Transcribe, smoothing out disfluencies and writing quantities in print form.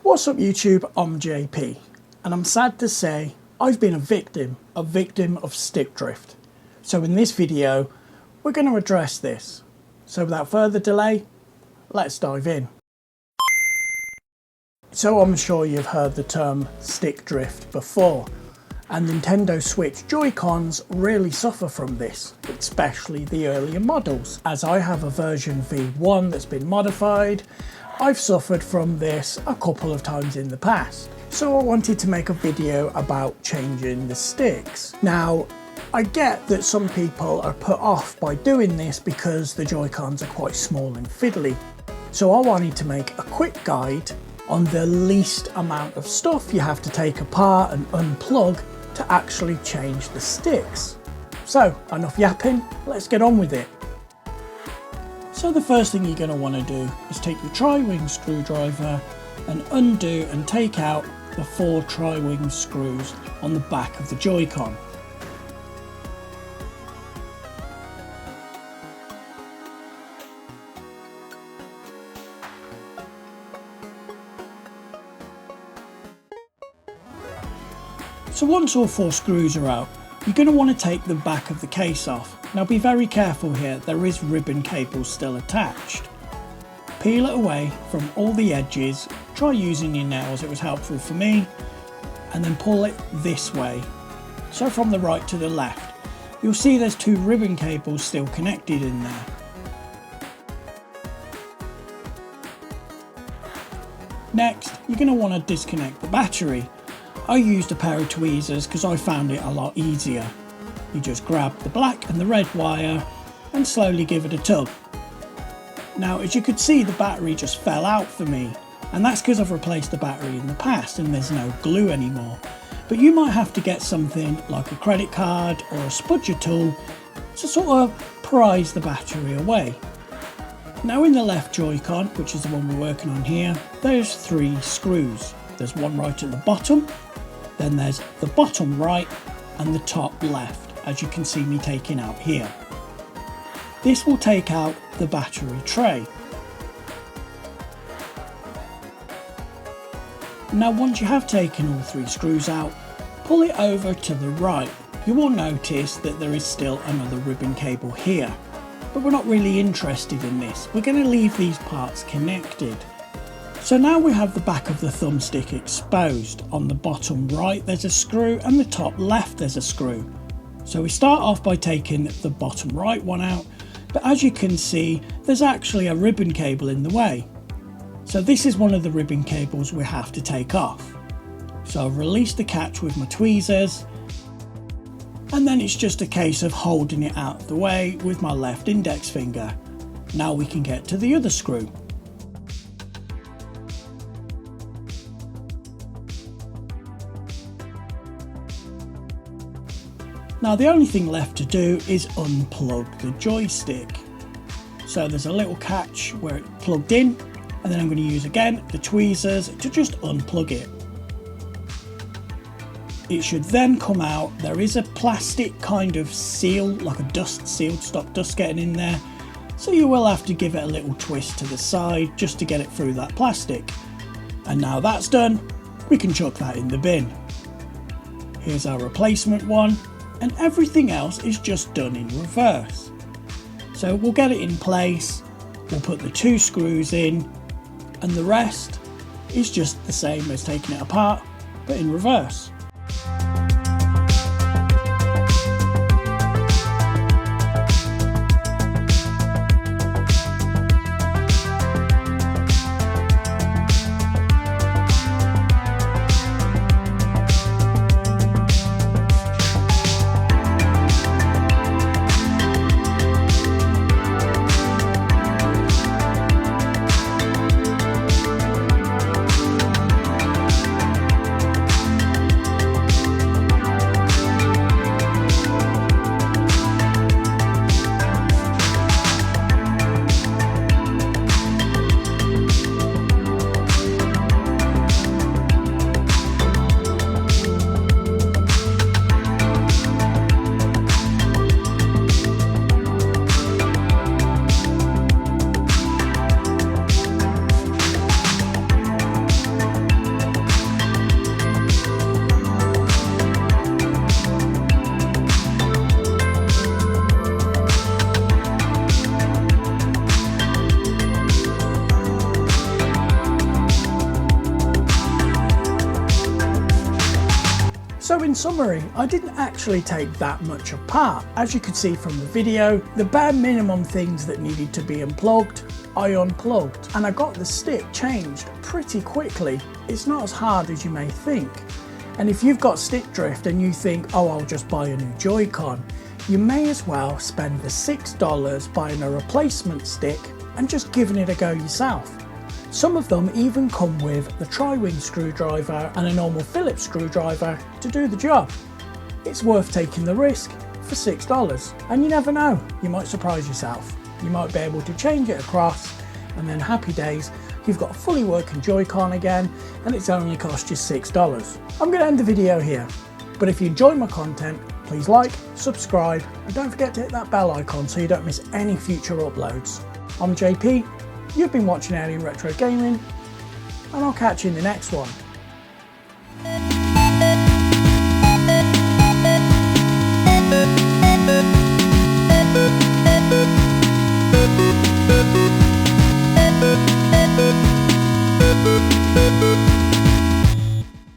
What's up YouTube, I'm JP, and I'm sad to say I've been a victim of stick drift. So in this video, we're going to address this. So without further delay, let's dive in. So I'm sure you've heard the term stick drift before, and Nintendo Switch Joy-Cons really suffer from this, especially the earlier models. As I have a version V1 that's been modified, I've suffered from this a couple of times in the past. So I wanted to make a video about changing the sticks. Now, I get that some people are put off by doing this because the Joy-Cons are quite small and fiddly. So I wanted to make a quick guide on the least amount of stuff you have to take apart and unplug to actually change the sticks. So enough yapping, let's get on with it. So the first thing you're going to want to do is take your tri-wing screwdriver and undo and take out the 4 tri-wing screws on the back of the Joy-Con. So once all 4 screws are out, you're going to want to take the back of the case off. Now be very careful here, there is ribbon cable still attached. Peel it away from all the edges, try using your nails, it was helpful for me, and then pull it this way. So from the right to the left, you'll see there's 2 ribbon cables still connected in there. Next, you're going to want to disconnect the battery. I used a pair of tweezers because I found it a lot easier. You just grab the black and the red wire and slowly give it a tug. Now, as you could see, the battery just fell out for me, and that's because I've replaced the battery in the past and there's no glue anymore. But you might have to get something like a credit card or a spudger tool to sort of prise the battery away. Now in the left Joy-Con, which is the one we're working on here, there's 3 screws. There's one right at the bottom, then there's the bottom right and the top left, as you can see me taking out here. This will take out the battery tray. Now once you have taken all 3 screws out, pull it over to the right. You will notice that there is still another ribbon cable here, but we're not really interested in this. We're going to leave these parts connected. So now we have the back of the thumbstick exposed. On the bottom right there's a screw and the top left there's a screw. So we start off by taking the bottom right one out, but as you can see there's actually a ribbon cable in the way. So this is one of the ribbon cables we have to take off. So I've released the catch with my tweezers, and then it's just a case of holding it out of the way with my left index finger. Now we can get to the other screw. Now the only thing left to do is unplug the joystick. So there's a little catch where it's plugged in, and then I'm going to use again the tweezers to just unplug it. It should then come out. There is a plastic kind of seal, like a dust seal to stop dust getting in there. So you will have to give it a little twist to the side just to get it through that plastic. And now that's done, we can chuck that in the bin. Here's our replacement one. And everything else is just done in reverse. So we'll get it in place, we'll put the 2 screws in, and the rest is just the same as taking it apart, but in reverse. So in summary, I didn't actually take that much apart. As you could see from the video, the bare minimum things that needed to be unplugged, I unplugged, and I got the stick changed pretty quickly. It's not as hard as you may think. And if you've got stick drift and you think, oh, I'll just buy a new Joy-Con, you may as well spend the $6 buying a replacement stick and just giving it a go yourself. Some of them even come with the tri-wing screwdriver and a normal Phillips screwdriver to do the job. It's worth taking the risk for $6, and you never know, you might surprise yourself. You might be able to change it across, and then happy days, you've got a fully working Joy-Con again, and it's only cost you $6. I'm going to end the video here, but if you enjoy my content, please like, subscribe, and don't forget to hit that bell icon so you don't miss any future uploads. I'm JP. You've been watching Alien Retro Gaming, and I'll catch you in the next one. We'll be right back.